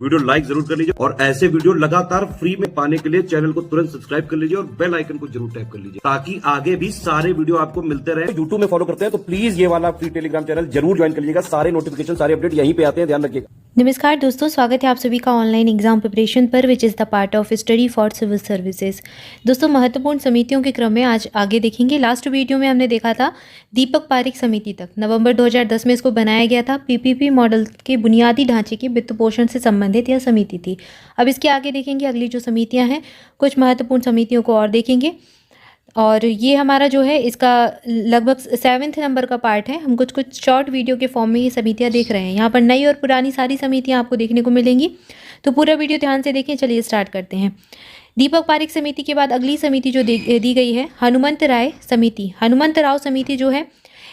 Video like जरूर कर लीजिए और ऐसे वीडियो लगातार फ्री में पाने के लिए चैनल को तुरंत सब्सक्राइब कर लीजिए और बेल आइकन को जरूर टैप कर लीजिए ताकि आगे भी सारे वीडियो आपको मिलते रहे। यूट्यूब में फॉलो करते हैं तो प्लीज ये वाला फ्री टेलीग्राम चैनल जरूर ज्वाइन कर लीजिएगा। सारे नोटिफिकेशन सारे अपडेट यहीं पे आते हैं, ध्यान रखिएगा। नमस्कार दोस्तों, स्वागत है आप सभी का ऑनलाइन एग्जाम प्रिपरेशन पर which is the part of study for civil services. दोस्तों, महत्वपूर्ण समितियों के क्रम में आज आगे देखेंगे। लास्ट वीडियो में हमने देखा था दीपक पारेख समिति तक नवंबर 2010 में इसको बनाया गया था। पीपीपी मॉडल के बुनियादी ढांचे के वित्त पोषण से संबंधित यह समिति थी। अब इसके आगे देखेंगे अगली जो समितियाँ हैं, कुछ महत्वपूर्ण समितियों को और देखेंगे और ये हमारा जो है इसका लगभग 7वें नंबर का पार्ट है। हम कुछ शॉर्ट वीडियो के फॉर्म में ये समितियाँ देख रहे हैं। यहाँ पर नई और पुरानी सारी समितियाँ आपको देखने को मिलेंगी, तो पूरा वीडियो ध्यान से देखें। चलिए स्टार्ट करते हैं। दीपक पारेख समिति के बाद अगली समिति जो दी गई है हनुमंत राय समिति। हनुमंत राव समिति जो है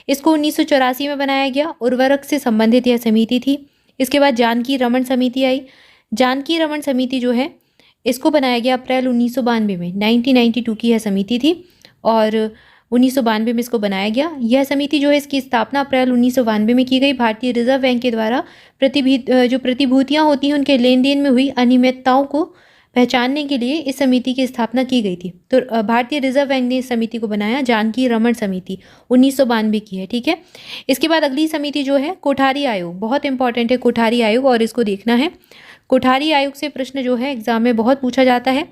इसको 1984 में बनाया गया। उर्वरक से संबंधित यह समिति थी। इसके बाद जानकी रमन समिति आई। जानकी रमन समिति जो है इसको बनाया गया अप्रैल 1992 में। 1992 की यह समिति थी और 1992 में इसको बनाया गया। यह समिति जो है इसकी स्थापना अप्रैल 1992 में की गई। भारतीय रिजर्व बैंक के द्वारा जो प्रतिभूतियाँ होती हैं उनके लेन देन में हुई अनियमितताओं को पहचानने के लिए इस समिति की स्थापना की गई थी। तो भारतीय रिजर्व बैंक ने इस समिति को बनाया। जानकी रमन समिति 1992 की है, ठीक है। इसके बाद अगली समिति जो है कोठारी आयोग, बहुत इंपॉर्टेंट है कोठारी आयोग और इसको देखना है। कोठारी आयोग से प्रश्न जो है एग्जाम में बहुत पूछा जाता है,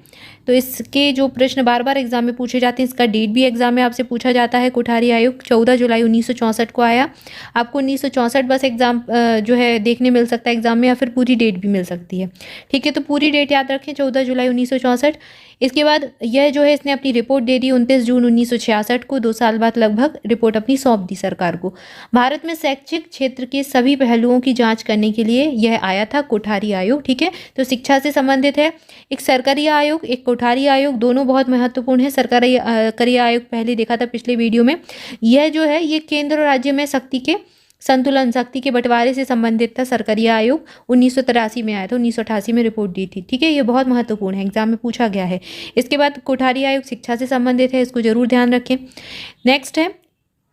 तो इसके जो प्रश्न बार बार एग्जाम में पूछे जाते हैं, इसका डेट भी एग्जाम में आपसे पूछा जाता है। कोठारी आयोग 14 जुलाई 1964 को आया। आपको 1964 बस एग्जाम जो है देखने मिल सकता है एग्जाम में, या फिर पूरी डेट भी मिल सकती है, ठीक है। तो पूरी डेट याद रखें, 14 जुलाई 1964। इसके बाद यह जो है इसने अपनी रिपोर्ट दे दी 29 जून 1966 को। 2 साल बाद लगभग रिपोर्ट अपनी सौंप दी सरकार को। भारत में शैक्षिक क्षेत्र के सभी पहलुओं की जांच करने के लिए यह आया था कोठारी आयोग, ठीक है। तो शिक्षा से संबंधित है एक सरकारी आयोग, एक कोठारी आयोग, दोनों बहुत महत्वपूर्ण है। सरकारी आयोग पहले देखा था पिछले वीडियो में। यह जो है ये केंद्र और राज्य में शक्ति के बंटवारे से संबंधित था। सरकारी आयोग 1983 में आया था, 1988 में रिपोर्ट दी थी, ठीक है। ये बहुत महत्वपूर्ण है, एग्जाम में पूछा गया है। इसके बाद कोठारी आयोग शिक्षा से संबंधित है, इसको जरूर ध्यान रखें। नेक्स्ट है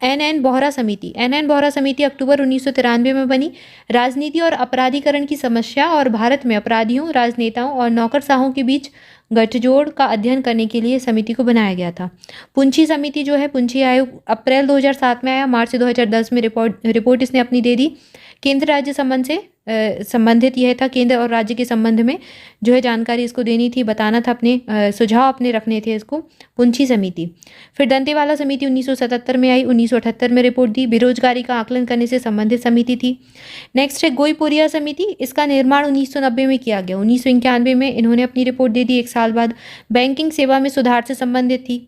एन बोहरा समिति। एन बोहरा समिति अक्टूबर 1993 में बनी। राजनीति और अपराधीकरण की समस्या और भारत में अपराधियों, राजनेताओं और नौकरशाहों के बीच गठजोड़ का अध्ययन करने के लिए समिति को बनाया गया था। पुंछी समिति जो है, पुंछी आयोग अप्रैल 2007 में आया। मार्च 2010 में रिपोर्ट इसने अपनी दे दी। केंद्र राज्य संबंध से संबंधित यह था, केंद्र और राज्य के संबंध में जो है जानकारी इसको देनी थी, बताना था, अपने सुझाव अपने रखने थे इसको। पुंछी समिति। फिर दंतेवाला समिति 1977 में आई, 1978 में रिपोर्ट दी। बेरोजगारी का आकलन करने से संबंधित समिति थी। नेक्स्ट है गोईपुरिया समिति। इसका निर्माण 1990 में किया गया। 1991 में इन्होंने अपनी रिपोर्ट दे दी, 1 साल बाद। बैंकिंग सेवा में सुधार से संबंधित थी।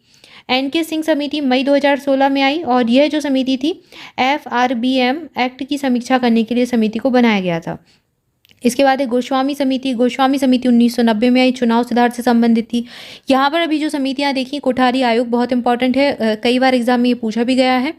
एन.के. सिंह समिति मई 2016 में आई और यह जो समिति थी FRBM एक्ट की समीक्षा करने के लिए समिति को बनाया गया था। इसके बाद है गोस्वामी समिति। गोस्वामी समिति 1990 में आई, चुनाव सुधार से संबंधित थी। यहाँ पर अभी जो समितियाँ देखी, कोठारी आयोग बहुत इंपॉर्टेंट है, कई बार एग्जाम में ये पूछा भी गया है।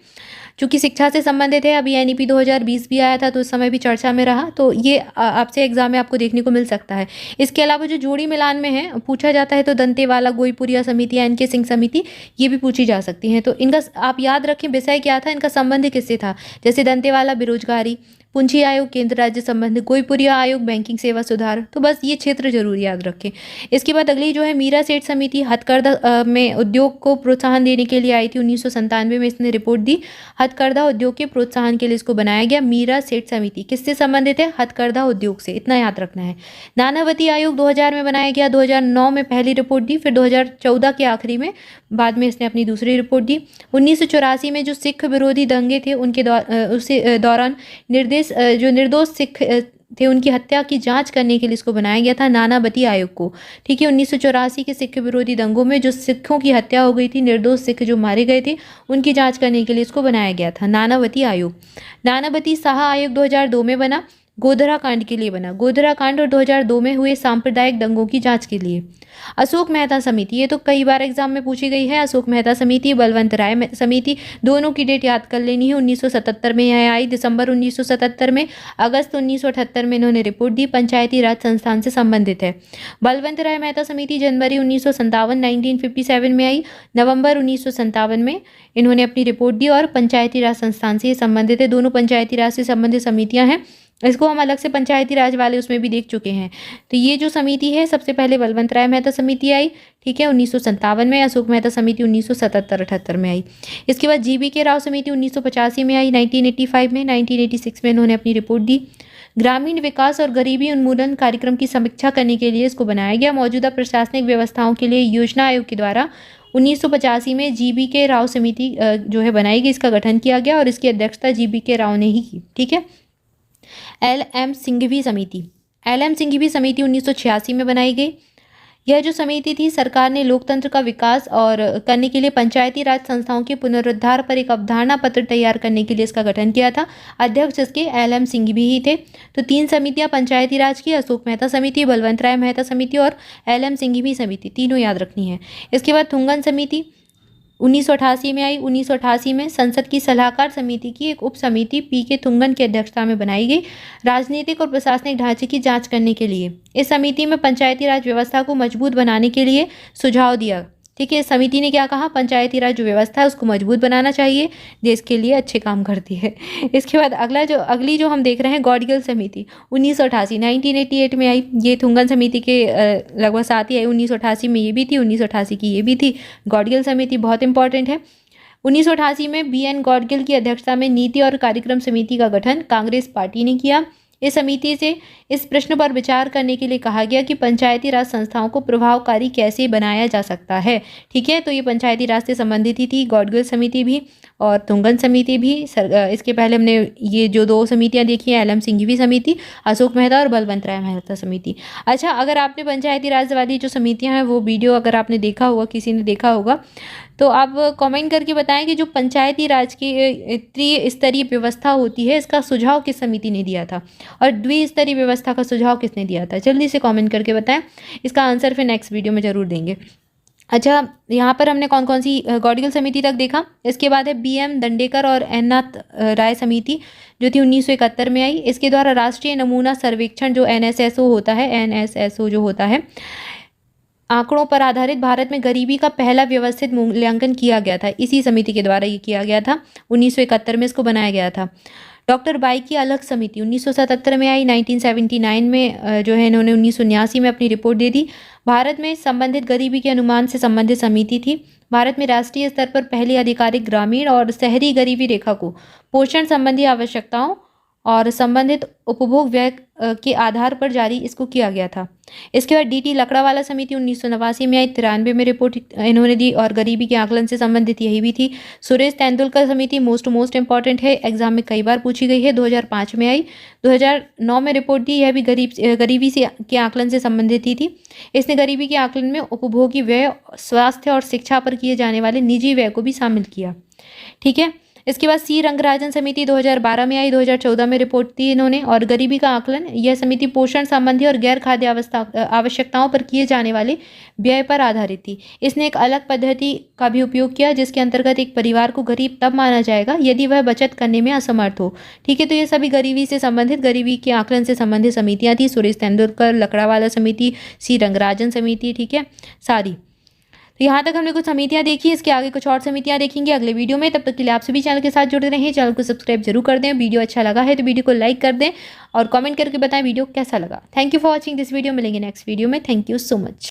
चूँकि शिक्षा से संबंधित है, अभी NEP 2020 भी आया था तो उस समय भी चर्चा में रहा, तो ये आपसे एग्जाम में आपको देखने को मिल सकता है। इसके अलावा जो जोड़ी मिलान में है पूछा जाता है, तो दंतेवाला, गोईपुरिया समिति, एन.के. सिंह समिति ये भी पूछी जा सकती हैं। तो इनका आप याद रखें विषय क्या था, इनका संबंध किससे था। जैसे दंतेवाला बेरोजगारी, पुंछी आयोग केंद्र राज्य संबंध, गोईपुरिया आयोग बैंकिंग सेवा सुधार, तो बस ये क्षेत्र जरूर याद रखें। इसके बाद अगली जो है मीरा सेठ समिति, हथकरघा में उद्योग को प्रोत्साहन देने के लिए आई थी। 1997 में इसने रिपोर्ट दी। हथकरघा उद्योग के प्रोत्साहन के लिए इसको बनाया गया। मीरा सेठ समिति किससे संबंधित है, हथकरघा उद्योग से, इतना याद रखना है। नानावती आयोग 2000 में बनाया गया। 2009 में पहली रिपोर्ट दी, फिर 2014 के आखिरी में बाद में इसने अपनी दूसरी रिपोर्ट दी। 1984 में जो सिख विरोधी दंगे थे उनके दौरान निर्दोष सिख थे उनकी हत्या की जांच करने के लिए इसको बनाया गया था, नानावती आयोग को, ठीक है। 1984 के सिख विरोधी दंगों में जो सिखों की हत्या हो गई थी, निर्दोष सिख जो मारे गए थे, उनकी जांच करने के लिए इसको बनाया गया था, नानावती आयोग। नानावती शाह आयोग 2002 में बना, गोधरा कांड के लिए बना। गोधरा कांड और 2002 में हुए सांप्रदायिक दंगों की जांच के लिए। अशोक मेहता समिति, ये तो कई बार एग्जाम में पूछी गई है। अशोक मेहता समिति, बलवंत राय समिति, दोनों की डेट याद कर लेनी है। 1977 में यह आई, दिसंबर 1977 में। अगस्त 1978 में इन्होंने रिपोर्ट दी। पंचायती राज संस्थान से संबंधित है। बलवंत राय मेहता समिति जनवरी 1957 में आई। नवंबर 1957 में इन्होंने अपनी रिपोर्ट दी और पंचायती राज संस्थान से संबंधित है। दोनों पंचायती राज से संबंधित समितियां हैं। इसको हम अलग से पंचायती राज वाले उसमें भी देख चुके हैं। तो ये जो समिति है, सबसे पहले बलवंत राय मेहता समिति आई, ठीक है, 1957 में। अशोक मेहता समिति 1977-78 में आई। इसके बाद GBK राव समिति 1985 में आई, 1985 में, 1986 में इन्होंने अपनी रिपोर्ट दी। ग्रामीण विकास और गरीबी उन्मूलन कार्यक्रम की समीक्षा करने के लिए इसको बनाया गया। मौजूदा प्रशासनिक व्यवस्थाओं के लिए योजना आयोग के द्वारा 1985 में GBK राव समिति जो है बनाई गई, इसका गठन किया गया और इसकी अध्यक्षता GBK राव ने ही की, ठीक है। LM सिंघवी समिति, LM सिंघवी समिति 1986 में बनाई गई। यह जो समिति थी, सरकार ने लोकतंत्र का विकास और करने के लिए पंचायती राज संस्थाओं के पुनरुद्धार पर एक अवधारणा पत्र तैयार करने के लिए इसका गठन किया था। अध्यक्ष इसके LM सिंघवी ही थे। तो 3 समितियां पंचायती राज की, अशोक मेहता समिति, बलवंत राय मेहता समिति और LM सिंघवी समिति, तीनों याद रखनी है। इसके बाद थुंगन समिति 1988 में आई। 1988 में संसद की सलाहकार समिति की एक उप समिति PK थुंगन की अध्यक्षता में बनाई गई, राजनीतिक और प्रशासनिक ढांचे की जांच करने के लिए। इस समिति में पंचायती राज व्यवस्था को मजबूत बनाने के लिए सुझाव दिया, ठीक है। इस समिति ने क्या कहा, पंचायती राज जो व्यवस्था है उसको मजबूत बनाना चाहिए, देश के लिए अच्छे काम करती है। इसके बाद अगली जो हम देख रहे हैं, गौडगिल समिति 1988, 1988 में आई। ये थुंगन समिति के लगभग साथ ही आई। 1988 में ये भी थी, 1988 की ये भी थी। गौडगिल समिति बहुत इंपॉर्टेंट है। 1988 में BN गौडगिल की अध्यक्षता में नीति और कार्यक्रम समिति का गठन कांग्रेस पार्टी ने किया। इस समिति से इस प्रश्न पर विचार करने के लिए कहा गया कि पंचायती राज संस्थाओं को प्रभावकारी कैसे बनाया जा सकता है, ठीक है। तो ये पंचायती राज से संबंधित ही थी, गौडगिल समिति भी और थुंगन समिति भी। इसके पहले हमने ये जो 2 समितियां देखी हैं, LM सिंघवी समिति, अशोक मेहता और बलवंत राय मेहता समिति। अच्छा, अगर आपने पंचायती राज वाली जो समितियां हैं वो वीडियो अगर आपने देखा होगा, किसी ने देखा होगा, तो आप कमेंट करके बताएं कि जो पंचायती राज की त्रिस्तरीय व्यवस्था होती है, इसका सुझाव किस समिति ने दिया था और द्विस्तरीय व्यवस्था का सुझाव किसने दिया था। जल्दी से कमेंट करके बताएं, इसका आंसर फिर नेक्स्ट वीडियो में ज़रूर देंगे। अच्छा, यहाँ पर हमने कौन कौन सी गौडगिल समिति तक देखा। इसके बाद है BM दंडेकर और N नाथ राय समिति, जो थी 1971 में आई। इसके द्वारा राष्ट्रीय नमूना सर्वेक्षण जो NSSO होता है, NSSO जो होता है, आंकड़ों पर आधारित भारत में गरीबी का पहला व्यवस्थित मूल्यांकन किया गया था। इसी समिति के द्वारा ये किया गया था। 1971 में इसको बनाया गया था। डॉक्टर बाई की अलग समिति 1977 में आई। 1979 में जो है इन्होंने 1979 में अपनी रिपोर्ट दे दी। भारत में संबंधित गरीबी के अनुमान से संबंधित समिति थी। भारत में राष्ट्रीय स्तर पर पहली आधिकारिक ग्रामीण और शहरी गरीबी रेखा को पोषण संबंधी आवश्यकताओं और संबंधित उपभोग व्यय के आधार पर जारी इसको किया गया था। इसके बाद DT लकड़ावाला समिति 1989 में आई। 93 में रिपोर्ट इन्होंने दी और गरीबी के आकलन से संबंधित यही भी थी। सुरेश तेंदुलकर समिति मोस्ट इंपॉर्टेंट है, एग्जाम में कई बार पूछी गई है। 2005 में आई। 2009 में रिपोर्ट दी, यह भी गरीबी से के आकलन से संबंधित ही थी। इसने गरीबी के आकलन में उपभोगी व्यय, स्वास्थ्य और शिक्षा पर किए जाने वाले निजी व्यय को भी शामिल किया, ठीक है। इसके बाद C रंगराजन समिति 2012 में आई। 2014 में रिपोर्ट दी इन्होंने और गरीबी का आकलन, यह समिति पोषण संबंधी और गैर खाद्य आवश्यकताओं पर किए जाने वाले व्यय पर आधारित थी। इसने एक अलग पद्धति का भी उपयोग किया, जिसके अंतर्गत एक परिवार को गरीब तब माना जाएगा यदि वह बचत करने में असमर्थ हो, ठीक है। तो ये सभी गरीबी से संबंधित, गरीबी के आकलन से संबंधित समितियाँ थी। सुरेश तेंदुलकर लकड़ावाला समिति, C रंगराजन समिति, ठीक है, सारी। तो यहाँ तक हमने कुछ समितियाँ देखी, इसके आगे कुछ और समितियाँ देखेंगे अगले वीडियो में। तब तक के लिए आप सभी चैनल के साथ जुड़े रहें, चैनल को सब्सक्राइब जरूर कर दें। वीडियो अच्छा लगा है तो वीडियो को लाइक कर दें और कमेंट करके बताएं वीडियो कैसा लगा। Thank you for watching this video. मिलेंगे नेक्स्ट वीडियो में। Thank you so much.